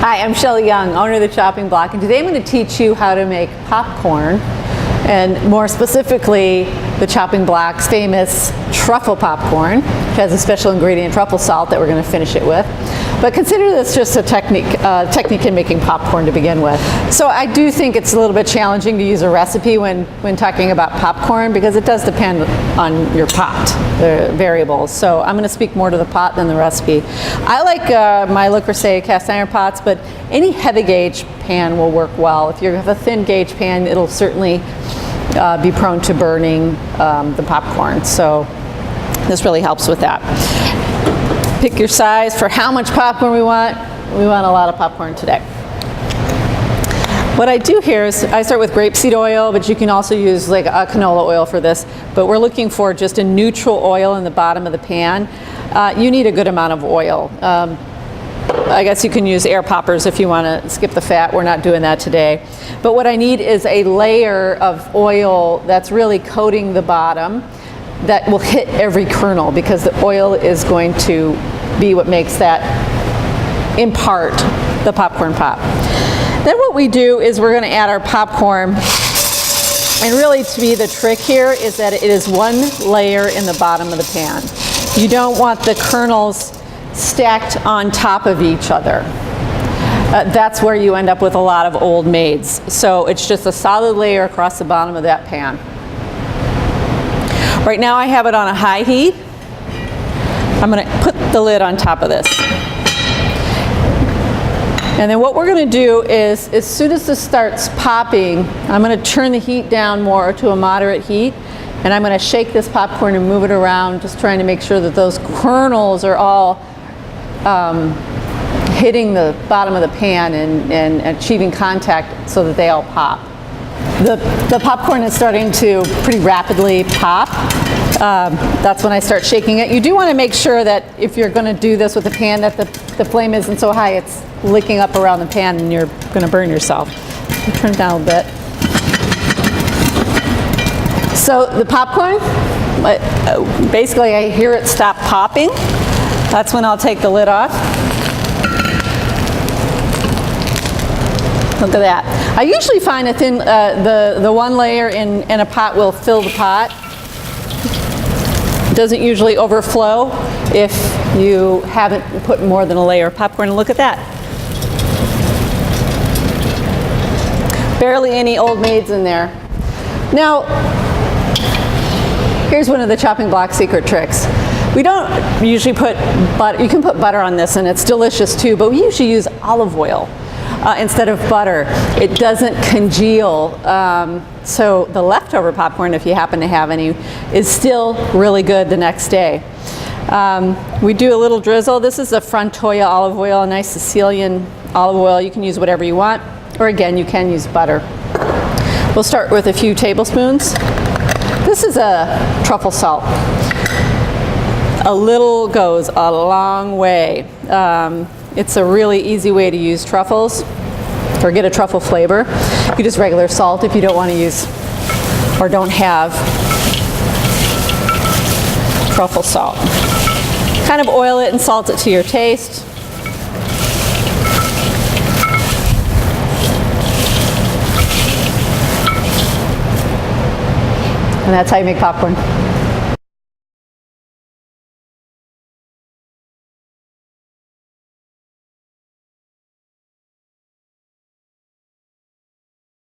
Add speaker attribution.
Speaker 1: Hi, I'm Shelley Young, owner of the Chopping Block, and today I'm going to teach you how to make popcorn, and more specifically, the Chopping Block's famous truffle popcorn, which has a special ingredient, truffle salt, that we're going to finish it with. But consider this just a technique in making popcorn to begin with. So I do think it's a little bit challenging to use a recipe when talking about popcorn, because it does depend on your pot, the variables. So I'm going to speak more to the pot than the recipe. I like my Le Creuset cast iron pots, but any heavy gauge pan will work well. If you have a thin gauge pan, it'll certainly be prone to burning the popcorn. So this really helps with that. Pick your size for how much popcorn we want. We want a lot of popcorn today. What I do here is I start with grapeseed oil, but you can also use like a canola oil for this. But we're looking for just a neutral oil in the bottom of the pan. You need a good amount of oil. I guess you can use air poppers if you want to skip the fat. We're not doing that today. But what I need is a layer of oil that's really coating the bottom, that will hit every kernel, because the oil is going to be what makes that, in part, the popcorn pop. Then what we do is we're going to add our popcorn, and really to me the trick here is that it is one layer in the bottom of the pan. You don't want the kernels stacked on top of each other. That's where you end up with a lot of old maids. So it's just a solid layer across the bottom of that pan. Right now I have it on a high heat. I'm going to put the lid on top of this. And then what we're going to do is, as soon as this starts popping, I'm going to turn the heat down more to a moderate heat, and I'm going to shake this popcorn and move it around, just trying to make sure that those kernels are all hitting the bottom of the pan and achieving contact so that they all pop. The popcorn is starting to pretty rapidly pop. That's when I start shaking it. You do want to make sure that if you're going to do this with a pan, that the flame isn't so high it's licking up around the pan and you're going to burn yourself. Turn it down a bit. So the popcorn, basically I hear it stop popping. That's when I'll take the lid off. Look at that. I usually find a thin, the one layer in a pot will fill the pot. It doesn't usually overflow if you haven't put more than a layer of popcorn. And look at that. Barely any old maids in there. Now, here's one of the chopping block secret tricks. We don't usually put butter. You can put butter on this and it's delicious too, but we usually use olive oil instead of butter. It doesn't congeal, so the leftover popcorn, if you happen to have any, is still really good the next day. We do a little drizzle. This is a Frontoya olive oil, a nice Sicilian olive oil. You can use whatever you want, or again, you can use butter. We'll start with a few tablespoons. This is a truffle salt. A little goes a long way. It's a really easy way to use truffles or get a truffle flavor. You just regular salt if you don't want to use or don't have truffle salt. Kind of oil it and salt it to your taste. And that's how you make popcorn.